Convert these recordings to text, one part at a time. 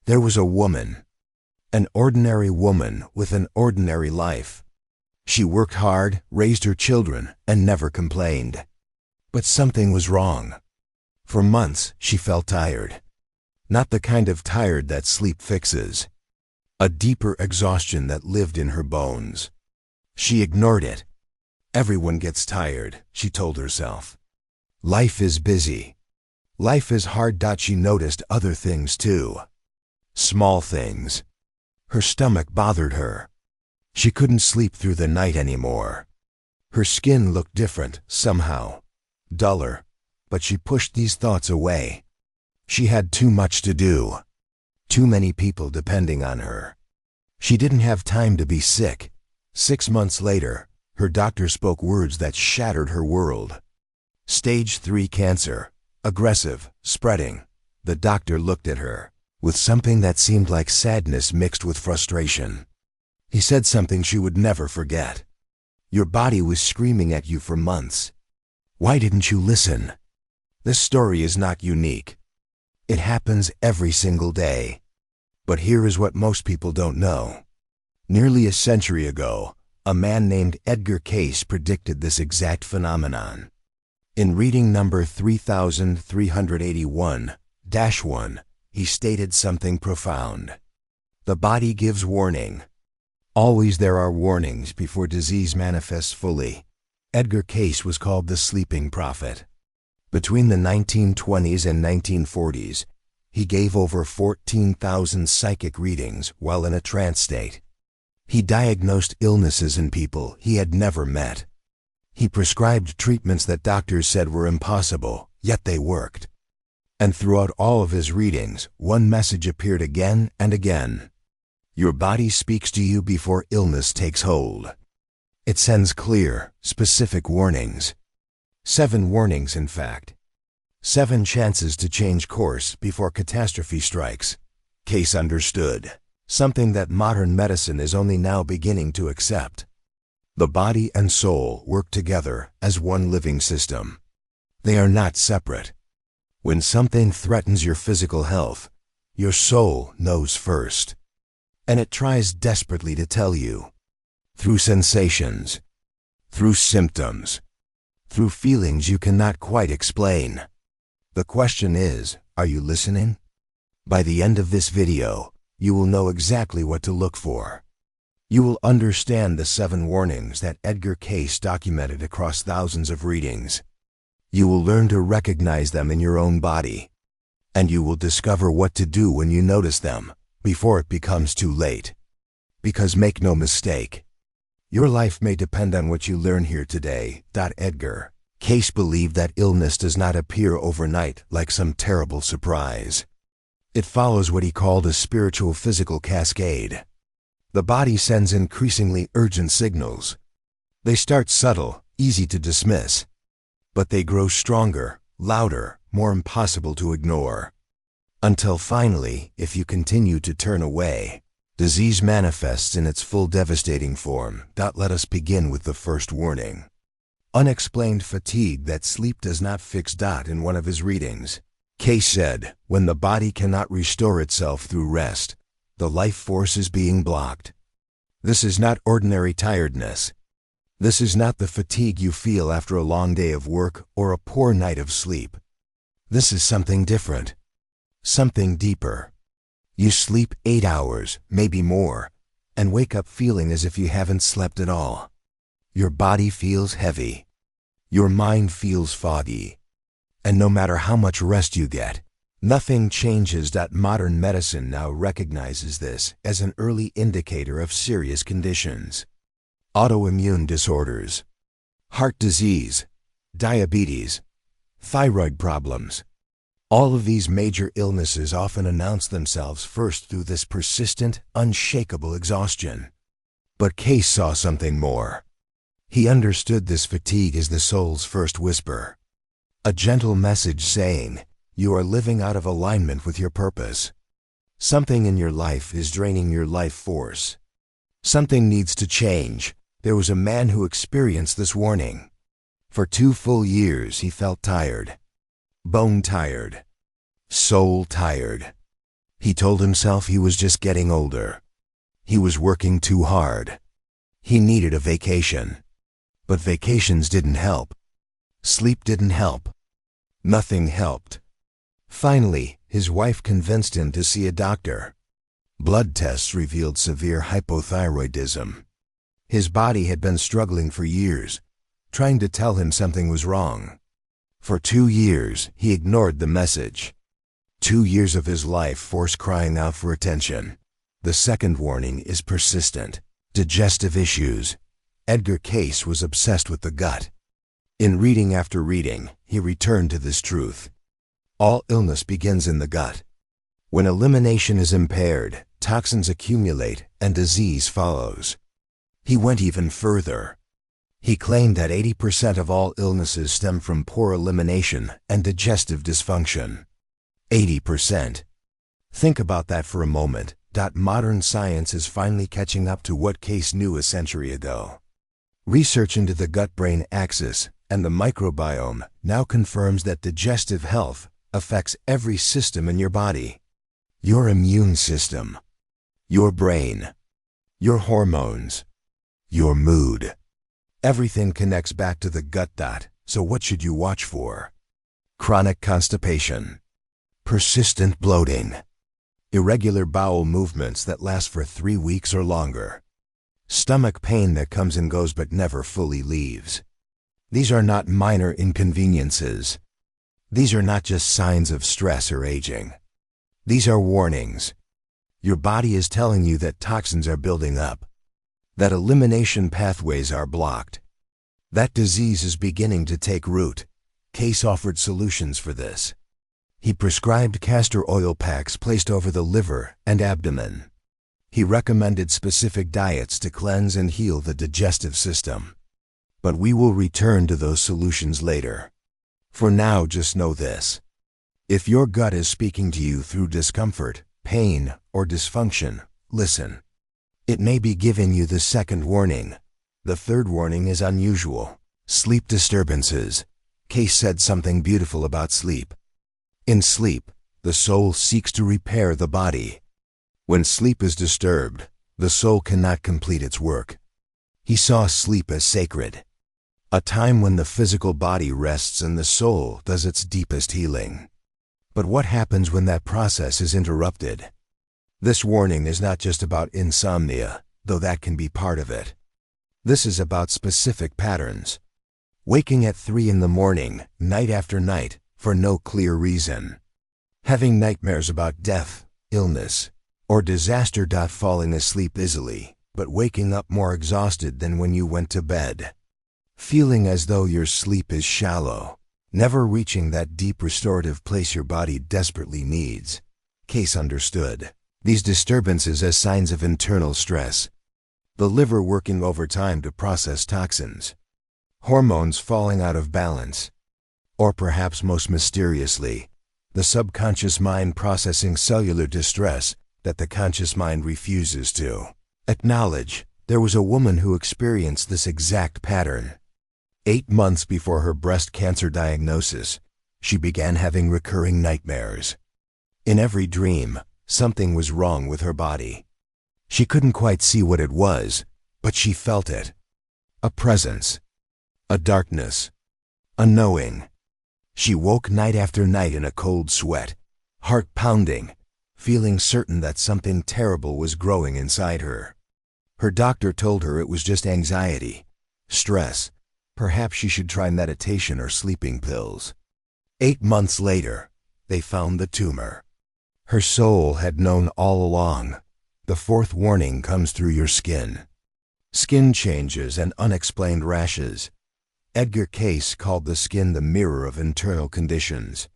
There was a woman, an ordinary woman with an ordinary life. She worked hard, raised her children, and never complained. But something was wrong. For months, she felt tired. Not the kind of tired that sleep fixes. A deeper exhaustion that lived in her bones. She ignored it. Everyone gets tired, she told herself. Life is busy. Life is hard. She noticed other things too. Small things. Her stomach bothered her. She couldn't sleep through the night anymore. Her skin looked different, somehow. Duller. But she pushed these thoughts away. She had too much to do. Too many people depending on her. She didn't have time to be sick. 6 months later, her doctor spoke words that shattered her world. Stage 3 cancer. Aggressive, spreading. The doctor looked at her, with something that seemed like sadness mixed with frustration. He said something she would never forget. Your body was screaming at you for months. Why didn't you listen? This story is not unique. It happens every single day. But here is what most people don't know. Nearly a century ago, a man named Edgar Cayce predicted this exact phenomenon. In reading number 3381-1, he stated something profound. The body gives warning. Always there are warnings before disease manifests fully. Edgar Cayce was called the sleeping prophet. Between the 1920s and 1940s, he gave over 14,000 psychic readings while in a trance state. He diagnosed illnesses in people he had never met. He prescribed treatments that doctors said were impossible, yet they worked. And throughout all of his readings, one message appeared again and again. Your body speaks to you before illness takes hold. It sends clear, specific warnings. 7 warnings, in fact. 7 chances to change course before catastrophe strikes. Cayce understood, something that modern medicine is only now beginning to accept. The body and soul work together as one living system. They are not separate. When something threatens your physical health, your soul knows first. And it tries desperately to tell you. Through sensations. Through symptoms. Through feelings you cannot quite explain. The question is, are you listening? By the end of this video, you will know exactly what to look for. You will understand the 7 warnings that Edgar Cayce documented across thousands of readings. You will learn to recognize them in your own body. And you will discover what to do when you notice them, before it becomes too late. Because make no mistake, your life may depend on what you learn here today. Edgar Cayce believed that illness does not appear overnight like some terrible surprise. It follows what he called a spiritual physical cascade. The body sends increasingly urgent signals. They start subtle, easy to dismiss. But they grow stronger, louder, more impossible to ignore. Until finally, if you continue to turn away, disease manifests in its full devastating form. Let us begin with the first warning. Unexplained fatigue that sleep does not fix. In one of his readings, Cayce said, when the body cannot restore itself through rest, the life force is being blocked. This is not ordinary tiredness. This is not the fatigue you feel after a long day of work or a poor night of sleep. This is something different. Something deeper. You sleep 8 hours, maybe more, and wake up feeling as if you haven't slept at all. Your body feels heavy. Your mind feels foggy. And no matter how much rest you get, nothing changes. Modern medicine now recognizes this as an early indicator of serious conditions. Autoimmune disorders, heart disease, diabetes, thyroid problems. All of these major illnesses often announce themselves first through this persistent, unshakable exhaustion. But Cayce saw something more. He understood this fatigue as the soul's first whisper. A gentle message saying, you are living out of alignment with your purpose. Something in your life is draining your life force. Something needs to change. There was a man who experienced this warning. For 2 full years he felt tired. Bone tired. Soul tired. He told himself he was just getting older. He was working too hard. He needed a vacation. But vacations didn't help. Sleep didn't help. Nothing helped. Finally, his wife convinced him to see a doctor. Blood tests revealed severe hypothyroidism. His body had been struggling for years, trying to tell him something was wrong. For 2 years, he ignored the message. 2 years of his life forced crying out for attention. The second warning is persistent. Digestive issues. Edgar Cayce was obsessed with the gut. In reading after reading, he returned to this truth. All illness begins in the gut. When elimination is impaired, toxins accumulate and disease follows. He went even further. He claimed that 80% of all illnesses stem from poor elimination and digestive dysfunction. 80%. Think about that for a moment. Modern science is finally catching up to what Cayce knew a century ago. Research into the gut-brain axis and the microbiome now confirms that digestive health affects every system in your body. Your immune system, your brain, your hormones, your mood. Everything connects back to the gut. So what should you watch for? Chronic constipation, persistent bloating, irregular bowel movements that last for 3 weeks or longer, stomach pain that comes and goes but never fully leaves. These are not minor inconveniences. These are not just signs of stress or aging. These are warnings. Your body is telling you that toxins are building up, that elimination pathways are blocked, that disease is beginning to take root. Cayce offered solutions for this. He prescribed castor oil packs placed over the liver and abdomen. He recommended specific diets to cleanse and heal the digestive system. But we will return to those solutions later. For now, just know this. If your gut is speaking to you through discomfort, pain, or dysfunction, listen. It may be giving you the second warning. The third warning is unusual. Sleep disturbances. Cayce said something beautiful about sleep. In sleep, the soul seeks to repair the body. When sleep is disturbed, the soul cannot complete its work. He saw sleep as sacred, a time when the physical body rests and the soul does its deepest healing. But what happens when that process is interrupted? This warning is not just about insomnia, though that can be part of it. This is about specific patterns. Waking at 3 in the morning, night after night, for no clear reason. Having nightmares about death, illness, or disaster. Falling asleep easily, but waking up more exhausted than when you went to bed. Feeling as though your sleep is shallow, never reaching that deep restorative place your body desperately needs. Cayce understood these disturbances as signs of internal stress. The liver working overtime to process toxins. Hormones falling out of balance. Or perhaps most mysteriously, the subconscious mind processing cellular distress that the conscious mind refuses to acknowledge. There was a woman who experienced this exact pattern. 8 months before her breast cancer diagnosis, she began having recurring nightmares. In every dream, something was wrong with her body. She couldn't quite see what it was, but she felt it. A presence. A darkness. A knowing. She woke night after night in a cold sweat, heart pounding, feeling certain that something terrible was growing inside her. Her doctor told her it was just anxiety, stress. Perhaps she should try meditation or sleeping pills. 8 months later, they found the tumor. Her soul had known all along. The fourth warning comes through your skin. Skin changes and unexplained rashes. Edgar Cayce called the skin the mirror of internal conditions.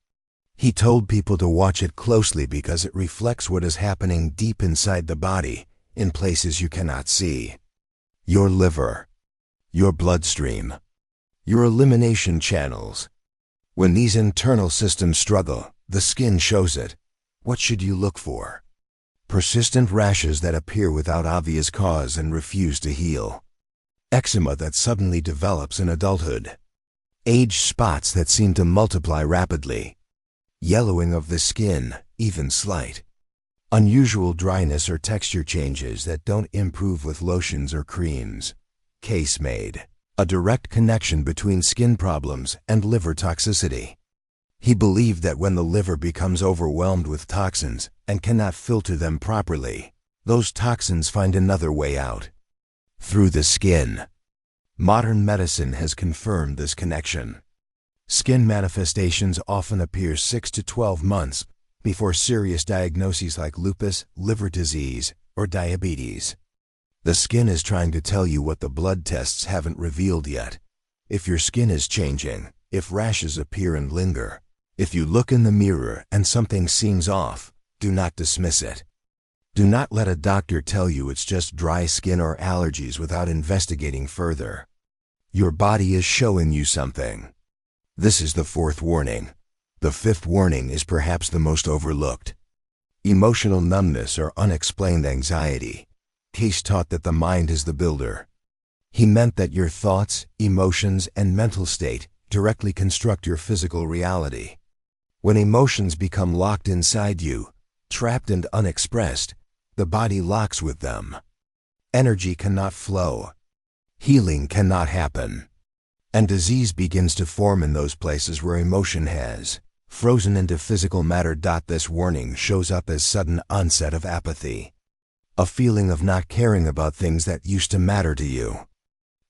He told people to watch it closely because it reflects what is happening deep inside the body, in places you cannot see. Your liver, your bloodstream, your elimination channels. When these internal systems struggle, the skin shows it. What should you look for? Persistent rashes that appear without obvious cause and refuse to heal. Eczema that suddenly develops in adulthood. Age spots that seem to multiply rapidly. Yellowing of the skin, even slight. Unusual dryness or texture changes that don't improve with lotions or creams. Cayce made a direct connection between skin problems and liver toxicity. He believed that when the liver becomes overwhelmed with toxins and cannot filter them properly, those toxins find another way out. Through the skin. Modern medicine has confirmed this connection. Skin manifestations often appear 6 to 12 months before serious diagnoses like lupus, liver disease, or diabetes. The skin is trying to tell you what the blood tests haven't revealed yet. If your skin is changing, if rashes appear and linger, if you look in the mirror and something seems off, do not dismiss it. Do not let a doctor tell you it's just dry skin or allergies without investigating further. Your body is showing you something. This is the fourth warning. The fifth warning is perhaps the most overlooked. Emotional numbness or unexplained anxiety. Cayce taught that the mind is the builder. He meant that your thoughts, emotions, and mental state directly construct your physical reality. When emotions become locked inside you, trapped and unexpressed, the body locks with them. Energy cannot flow. Healing cannot happen. And disease begins to form in those places where emotion has frozen into physical matter. This warning shows up as sudden onset of apathy. A feeling of not caring about things that used to matter to you.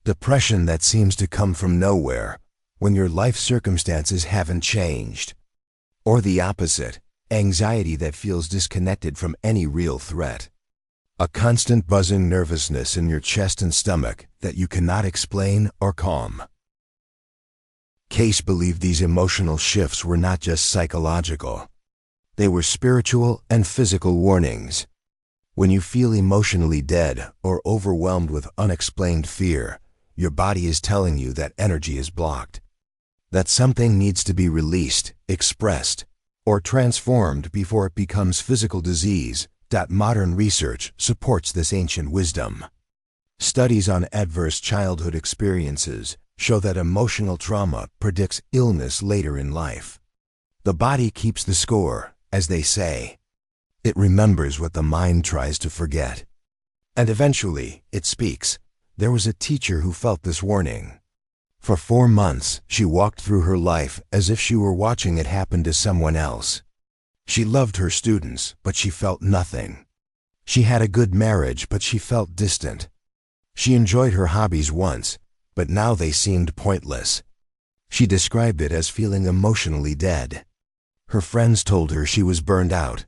Depression that seems to come from nowhere when your life circumstances haven't changed. Or the opposite, anxiety that feels disconnected from any real threat. A constant buzzing nervousness in your chest and stomach that you cannot explain or calm. Cayce believed these emotional shifts were not just psychological. They were spiritual and physical warnings. When you feel emotionally dead or overwhelmed with unexplained fear, your body is telling you that energy is blocked. That something needs to be released, expressed, or transformed before it becomes physical disease. Modern research supports this ancient wisdom. Studies on adverse childhood experiences show that emotional trauma predicts illness later in life. The body keeps the score, as they say. It remembers what the mind tries to forget. And eventually, it speaks. There was a teacher who felt this warning. For 4 months, she walked through her life as if she were watching it happen to someone else. She loved her students, but she felt nothing. She had a good marriage, but she felt distant. She enjoyed her hobbies once, but now they seemed pointless. She described it as feeling emotionally dead. Her friends told her she was burned out.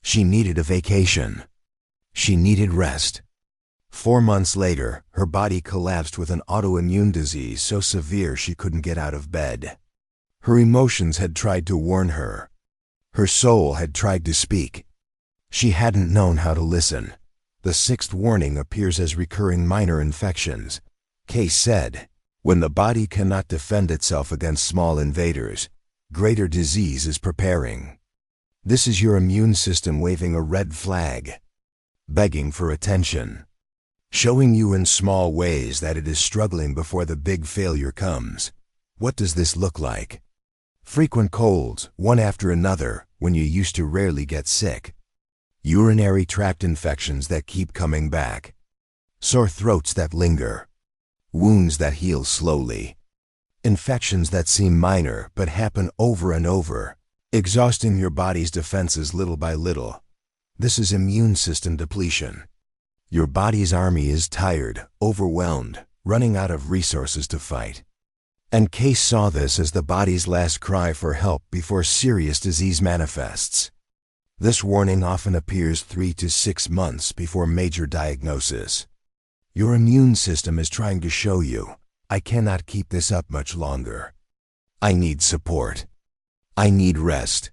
She needed a vacation. She needed rest. 4 months later, her body collapsed with an autoimmune disease so severe she couldn't get out of bed. Her emotions had tried to warn her. Her soul had tried to speak. She hadn't known how to listen. The sixth warning appears as recurring minor infections. Cayce said, when the body cannot defend itself against small invaders, greater disease is preparing. This is your immune system waving a red flag, begging for attention, showing you in small ways that it is struggling before the big failure comes. What does this look like? Frequent colds, one after another, when you used to rarely get sick. Urinary tract infections that keep coming back. Sore throats that linger. Wounds that heal slowly. Infections that seem minor but happen over and over, exhausting your body's defenses little by little. This is immune system depletion. Your body's army is tired, overwhelmed, running out of resources to fight. And Cayce saw this as the body's last cry for help before serious disease manifests. This warning often appears 3 to 6 months before major diagnosis. Your immune system is trying to show you, I cannot keep this up much longer. I need support. I need rest.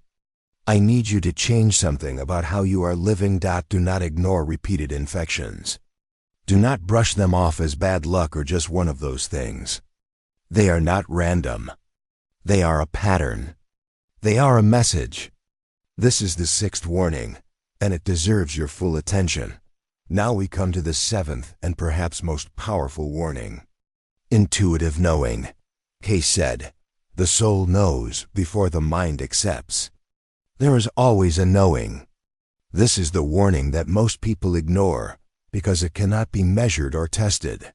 I need you to change something about how you are living. Do not ignore repeated infections. Do not brush them off as bad luck or just one of those things. They are not random. They are a pattern. They are a message. This is the sixth warning, and it deserves your full attention. Now we come to the seventh and perhaps most powerful warning. Intuitive knowing. Cayce said, the soul knows before the mind accepts. There is always a knowing. This is the warning that most people ignore because it cannot be measured or tested.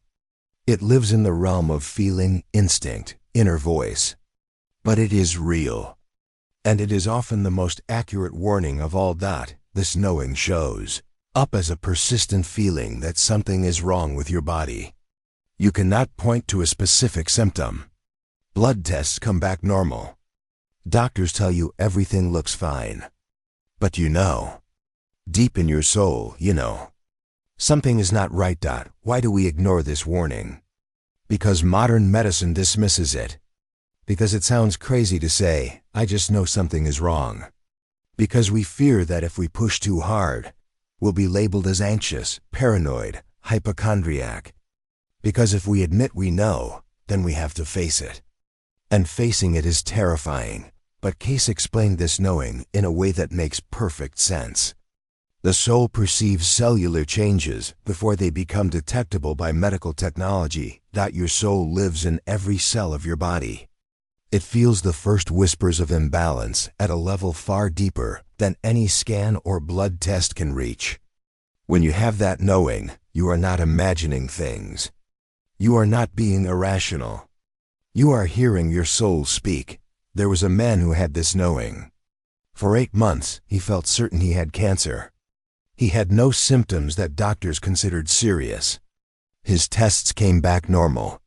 It lives in the realm of feeling, instinct, inner voice. But it is real. And it is often the most accurate warning of all. This knowing shows up as a persistent feeling that something is wrong with your body. You cannot point to a specific symptom. Blood tests come back normal. Doctors tell you everything looks fine. But you know, deep in your soul, you know, something is not right. Why do we ignore this warning? Because modern medicine dismisses it. Because it sounds crazy to say, I just know something is wrong. Because we fear that if we push too hard, we'll be labeled as anxious, paranoid, hypochondriac. Because if we admit we know, then we have to face it. And facing it is terrifying, but Cayce explained this knowing in a way that makes perfect sense. The soul perceives cellular changes before they become detectable by medical technology. Your soul lives in every cell of your body. It feels the first whispers of imbalance at a level far deeper than any scan or blood test can reach. When you have that knowing, you are not imagining things. You are not being irrational. You are hearing your soul speak. There was a man who had this knowing. For 8 months, he felt certain he had cancer. He had no symptoms that doctors considered serious. His tests came back normal.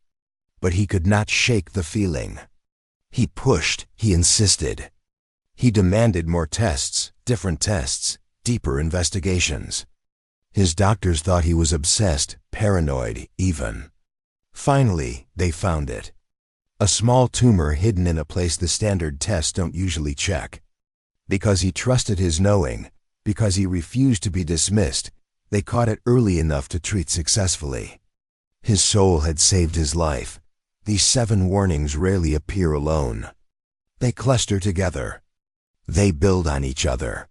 But he could not shake the feeling. He pushed, he insisted. He demanded more tests, different tests, deeper investigations. His doctors thought he was obsessed, paranoid, even. Finally, they found it. A small tumor hidden in a place the standard tests don't usually check. Because he trusted his knowing, because he refused to be dismissed, they caught it early enough to treat successfully. His soul had saved his life. These 7 warnings rarely appear alone. They cluster together. They build on each other.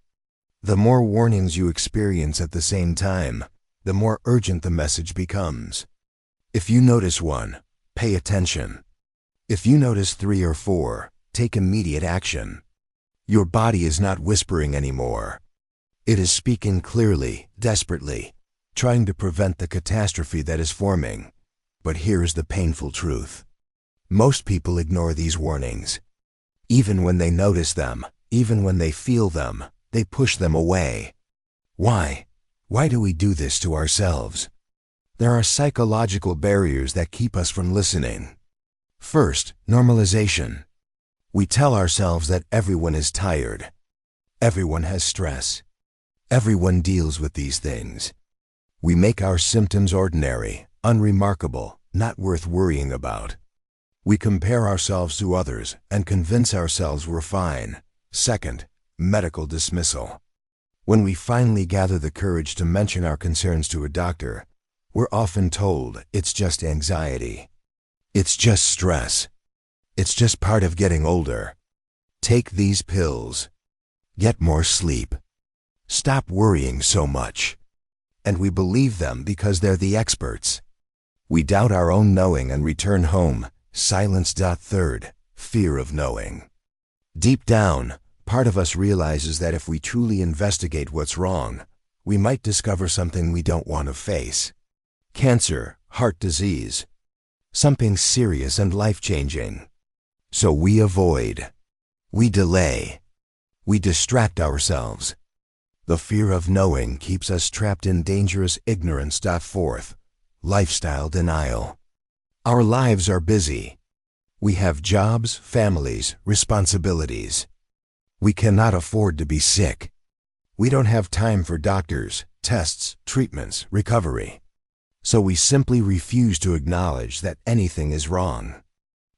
The more warnings you experience at the same time, the more urgent the message becomes. If you notice one, pay attention. If you notice 3 or 4, take immediate action. Your body is not whispering anymore. It is speaking clearly, desperately, trying to prevent the catastrophe that is forming. But here is the painful truth. Most people ignore these warnings. Even when they notice them, even when they feel them, they push them away. Why? Why do we do this to ourselves? There are psychological barriers that keep us from listening. First, normalization. We tell ourselves that everyone is tired. Everyone has stress. Everyone deals with these things. We make our symptoms ordinary, unremarkable, not worth worrying about. We compare ourselves to others and convince ourselves we're fine. Second, medical dismissal. When we finally gather the courage to mention our concerns to a doctor, we're often told it's just anxiety. It's just stress. It's just part of getting older. Take these pills. Get more sleep. Stop worrying so much. And we believe them because they're the experts. We doubt our own knowing and return home, silenced. Third, fear of knowing. Deep down, part of us realizes that if we truly investigate what's wrong, we might discover something we don't want to face. Cancer, heart disease, something serious and life-changing. So we avoid. We delay. We distract ourselves. The fear of knowing keeps us trapped in dangerous ignorance. Fourth, lifestyle denial. Our lives are busy. We have jobs, families, responsibilities. We cannot afford to be sick. We don't have time for doctors, tests, treatments, recovery. So we simply refuse to acknowledge that anything is wrong.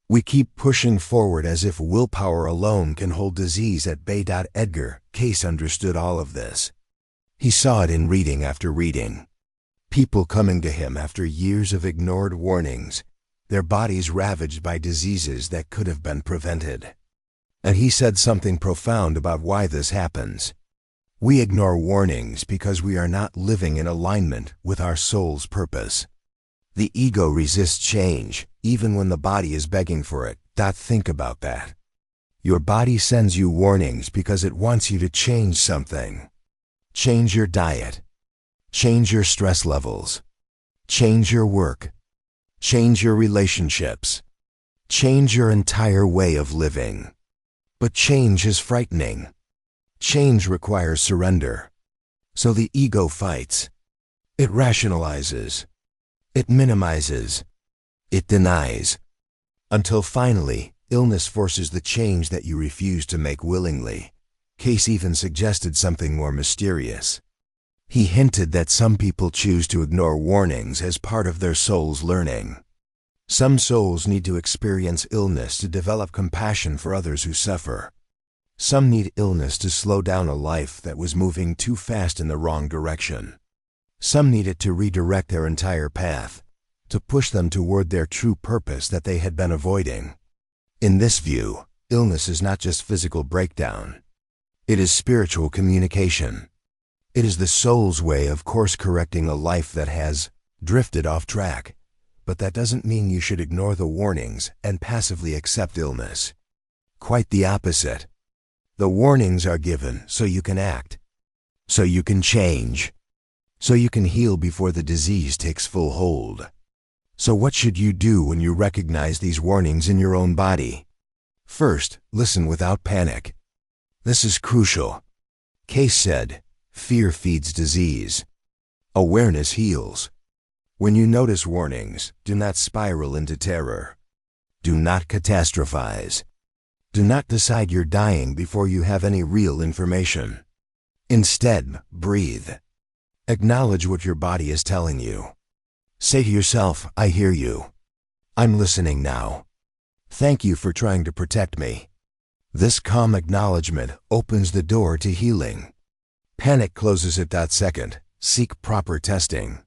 We keep pushing forward as if willpower alone can hold disease at bay. Edgar Cayce understood all of this. He saw it in reading after reading. People coming to him after years of ignored warnings, their bodies ravaged by diseases that could have been prevented. And he said something profound about why this happens. We ignore warnings because we are not living in alignment with our soul's purpose. The ego resists change, even when the body is begging for it. Think about that. Your body sends you warnings because it wants you to change something. Change your diet. Change your stress levels. Change your work. Change your relationships. Change your entire way of living. But change is frightening. Change requires surrender. So the ego fights. It rationalizes. It minimizes. It denies. Until finally, illness forces the change that you refuse to make willingly. Cayce even suggested something more mysterious. He hinted that some people choose to ignore warnings as part of their soul's learning. Some souls need to experience illness to develop compassion for others who suffer. Some need illness to slow down a life that was moving too fast in the wrong direction. Some need it to redirect their entire path, to push them toward their true purpose that they had been avoiding. In this view, illness is not just physical breakdown. It is spiritual communication. It is the soul's way of course-correcting a life that has drifted off track. But that doesn't mean you should ignore the warnings and passively accept illness. Quite the opposite. The warnings are given so you can act, so you can change, so you can heal before the disease takes full hold. So what should you do when you recognize these warnings in your own body? First, listen without panic. This is crucial. Cayce said, "Fear feeds disease. Awareness heals." When you notice warnings, do not spiral into terror. Do not catastrophize. Do not decide you're dying before you have any real information. Instead, breathe. Acknowledge what your body is telling you. Say to yourself, "I hear you. I'm listening now. Thank you for trying to protect me." This calm acknowledgement opens the door to healing. Panic closes it. Second, seek proper testing.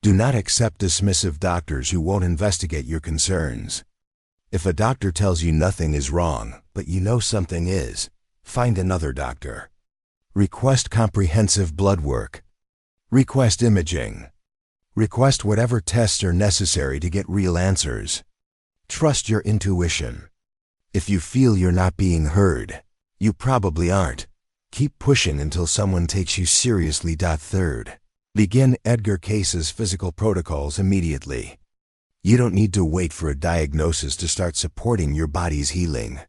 Do not accept dismissive doctors who won't investigate your concerns. If a doctor tells you nothing is wrong, but you know something is, find another doctor. Request comprehensive blood work. Request imaging. Request whatever tests are necessary to get real answers. Trust your intuition. If you feel you're not being heard, you probably aren't. Keep pushing until someone takes you seriously. Third, begin Edgar Cayce's physical protocols immediately. You don't need to wait for a diagnosis to start supporting your body's healing.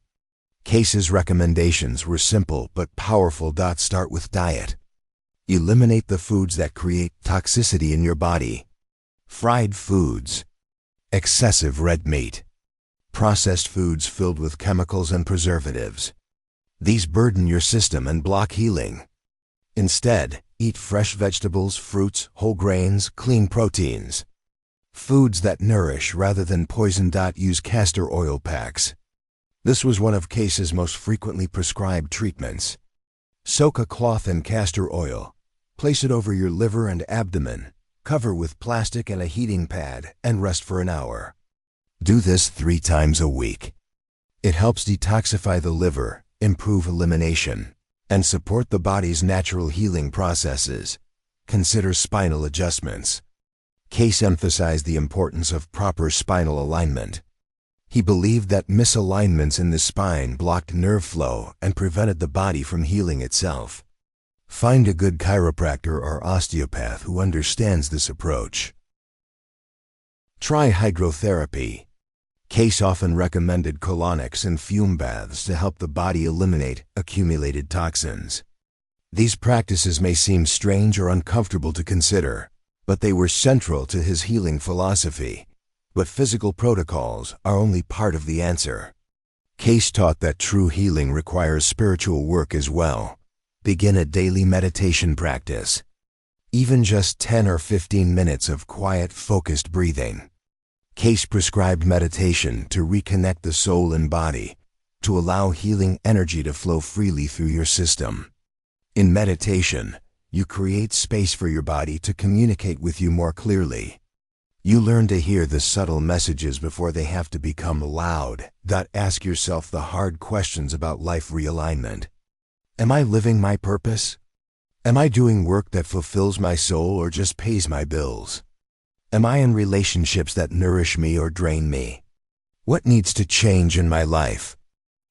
Cayce's recommendations were simple but powerful. Start with diet. Eliminate the foods that create toxicity in your body. Fried foods, excessive red meat, processed foods filled with chemicals and preservatives. These burden your system and block healing. Instead, eat fresh vegetables, fruits, whole grains, clean proteins. Foods that nourish rather than poison. Use castor oil packs. This was one of Cayce's most frequently prescribed treatments. Soak a cloth in castor oil. Place it over your liver and abdomen. Cover with plastic and a heating pad and rest for an hour. Do this 3 times a week. It helps detoxify the liver, improve elimination, and support the body's natural healing processes. Consider spinal adjustments. Cayce emphasized the importance of proper spinal alignment. He believed that misalignments in the spine blocked nerve flow and prevented the body from healing itself. Find a good chiropractor or osteopath who understands this approach. Try hydrotherapy. Cayce often recommended colonics and fume baths to help the body eliminate accumulated toxins. These practices may seem strange or uncomfortable to consider, but they were central to his healing philosophy. But physical protocols are only part of the answer. Cayce taught that true healing requires spiritual work as well. Begin a daily meditation practice. Even just 10 or 15 minutes of quiet, focused breathing. Cayce prescribed meditation to reconnect the soul and body, to allow healing energy to flow freely through your system. In meditation, you create space for your body to communicate with you more clearly. You learn to hear the subtle messages before they have to become loud. Ask yourself the hard questions about life realignment. Am I living my purpose? Am I doing work that fulfills my soul or just pays my bills? Am I in relationships that nourish me or drain me? What needs to change in my life?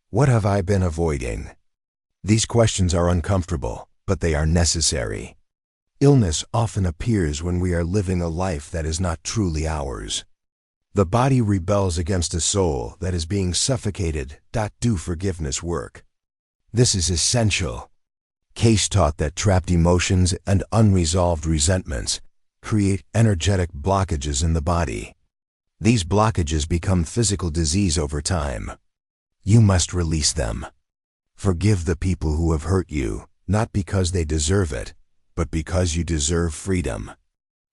What have I been avoiding? These questions are uncomfortable, but they are necessary. Illness often appears when we are living a life that is not truly ours. The body rebels against a soul that is being suffocated. Do forgiveness work. This is essential. Cayce taught that trapped emotions and unresolved resentments create energetic blockages in the body. These blockages become physical disease over time. You must release them. Forgive the people who have hurt you, not because they deserve it, but because you deserve freedom.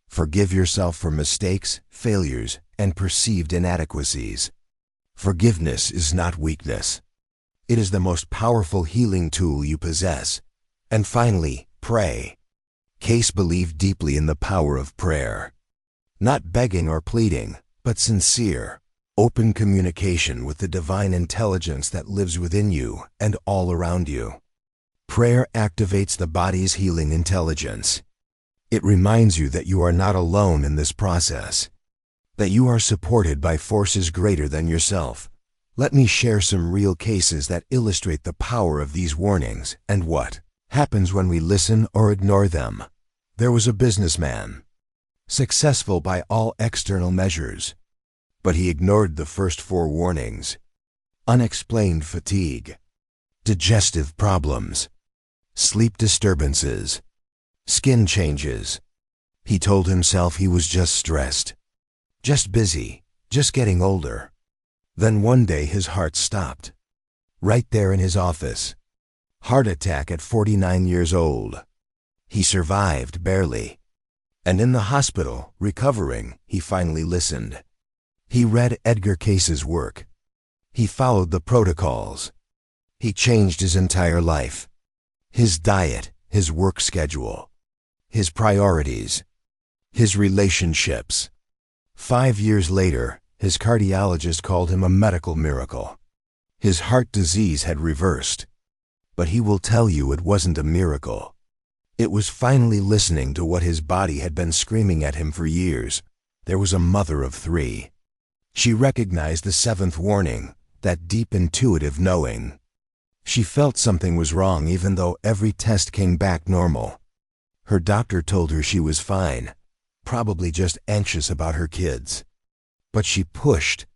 Forgive yourself for mistakes, failures, and perceived inadequacies. Forgiveness is not weakness. It is the most powerful healing tool you possess. And finally, pray. Cayce believed deeply in the power of prayer. Not begging or pleading, but sincere, open communication with the divine intelligence that lives within you and all around you. Prayer activates the body's healing intelligence. It reminds you that you are not alone in this process, that you are supported by forces greater than yourself. Let me share some real cases that illustrate the power of these warnings and what happens when we listen or ignore them. There was a businessman, successful by all external measures, but he ignored the first 4 warnings: unexplained fatigue, digestive problems, sleep disturbances, skin changes. He told himself he was just stressed, just busy, just getting older. Then one day his heart stopped, right there in his office. Heart attack at 49 years old. He survived barely. And in the hospital, recovering, he finally listened. He read Edgar Cayce's work. He followed the protocols. He changed his entire life. His diet, his work schedule, his priorities, his relationships. 5 years later, his cardiologist called him a medical miracle. His heart disease had reversed. But he will tell you it wasn't a miracle. It was finally listening to what his body had been screaming at him for years. There was a mother of 3. She recognized the 7th warning, that deep intuitive knowing. She felt something was wrong even though every test came back normal. Her doctor told her she was fine, probably just anxious about her kids. But she pushed.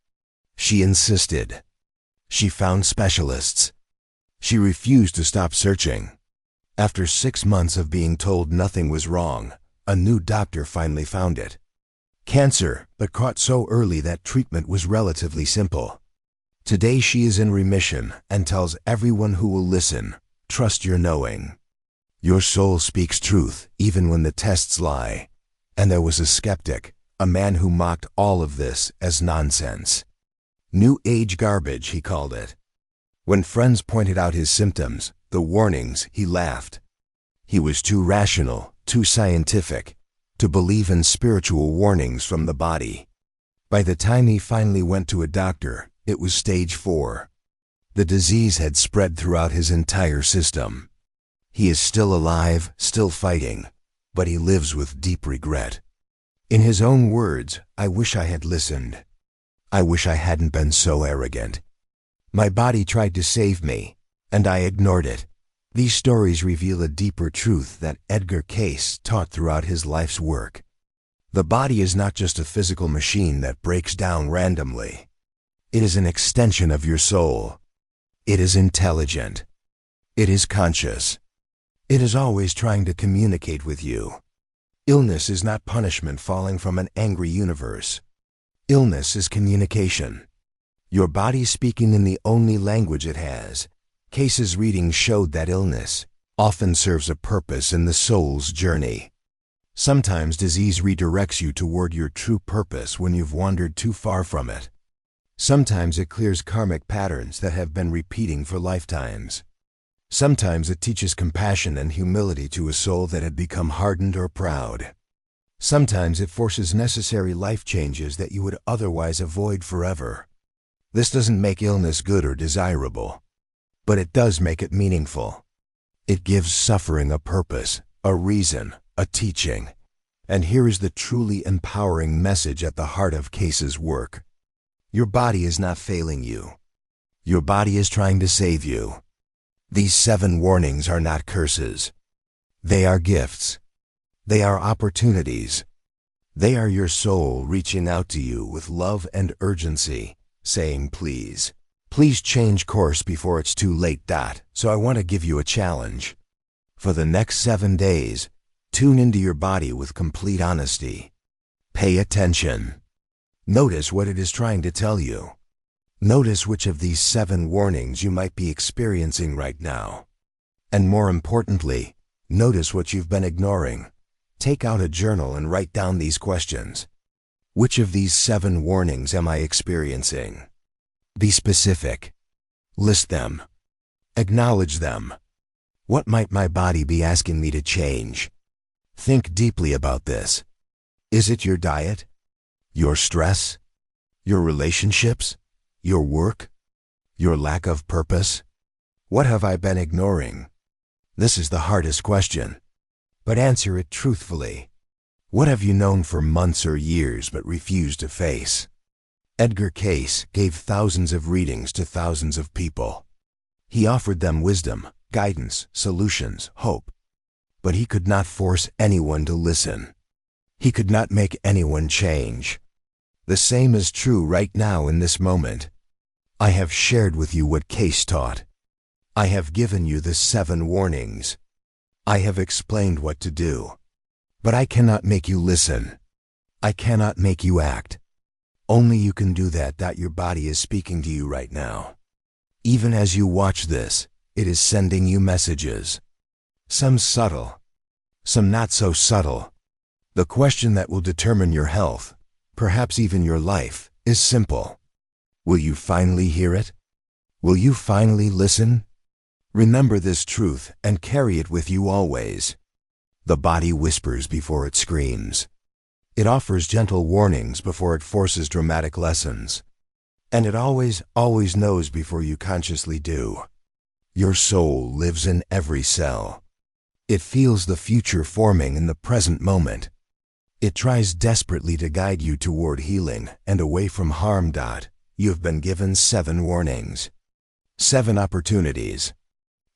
She insisted. She found specialists. She refused to stop searching. After 6 months of being told nothing was wrong, a new doctor finally found it. Cancer, but caught so early that treatment was relatively simple. Today she is in remission and tells everyone who will listen, trust your knowing. Your soul speaks truth even when the tests lie. And there was a skeptic, a man who mocked all of this as nonsense. New age garbage, he called it. When friends pointed out his symptoms, the warnings, he laughed. He was too rational, too scientific, to believe in spiritual warnings from the body. By the time he finally went to a doctor, it was stage 4. The disease had spread throughout his entire system. He is still alive, still fighting, but he lives with deep regret. In his own words, "I wish I had listened. I wish I hadn't been so arrogant. My body tried to save me, and I ignored it." These stories reveal a deeper truth that Edgar Cayce taught throughout his life's work. The body is not just a physical machine that breaks down randomly. It is an extension of your soul. It is intelligent. It is conscious. It is always trying to communicate with you. Illness is not punishment falling from an angry universe. Illness is communication. Your body speaking in the only language it has. Cayce's readings showed that illness often serves a purpose in the soul's journey. Sometimes disease redirects you toward your true purpose when you've wandered too far from it. Sometimes it clears karmic patterns that have been repeating for lifetimes. Sometimes it teaches compassion and humility to a soul that had become hardened or proud. Sometimes it forces necessary life changes that you would otherwise avoid forever. This doesn't make illness good or desirable, but it does make it meaningful. It gives suffering a purpose, a reason, a teaching. And here is the truly empowering message at the heart of Cayce's work. Your body is not failing you. Your body is trying to save you. These 7 warnings are not curses. They are gifts. They are opportunities. They are your soul reaching out to you with love and urgency, saying please. Please change course before it's too late. So I want to give you a challenge. For the next 7 days, tune into your body with complete honesty. Pay attention. Notice what it is trying to tell you. Notice which of these 7 warnings you might be experiencing right now. And more importantly, notice what you've been ignoring. Take out a journal and write down these questions. Which of these 7 warnings am I experiencing? Be specific. List them. Acknowledge them. What might my body be asking me to change? Think deeply about this. Is it your diet? Your stress? Your relationships? Your work? Your lack of purpose? What have I been ignoring? This is the hardest question, but answer it truthfully. What have you known for months or years but refused to face? Edgar Cayce gave thousands of readings to thousands of people. He offered them wisdom, guidance, solutions, hope. But he could not force anyone to listen. He could not make anyone change. The same is true right now in this moment. I have shared with you what Cayce taught. I have given you the 7 warnings. I have explained what to do. But I cannot make you listen. I cannot make you act. Only you can do that. Your body is speaking to you right now. Even as you watch this, it is sending you messages. Some subtle, some not so subtle. The question that will determine your health, perhaps even your life, is simple. Will you finally hear it? Will you finally listen? Remember this truth and carry it with you always. The body whispers before it screams. It offers gentle warnings before it forces dramatic lessons. And it always knows before you consciously do. Your soul lives in every cell. It feels the future forming in the present moment. It tries desperately to guide you toward healing and away from harm. You have been given 7 warnings. 7 opportunities.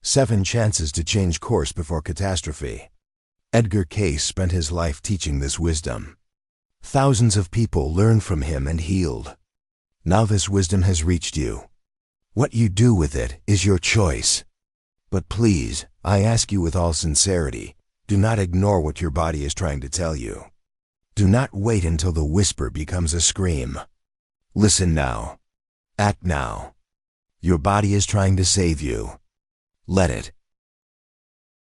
7 chances to change course before catastrophe. Edgar Cayce spent his life teaching this wisdom. Thousands of people learned from him and healed. Now this wisdom has reached you. What you do with it is your choice. But please, I ask you with all sincerity, do not ignore what your body is trying to tell you. Do not wait until the whisper becomes a scream. Listen now. Act now. Your body is trying to save you. Let it.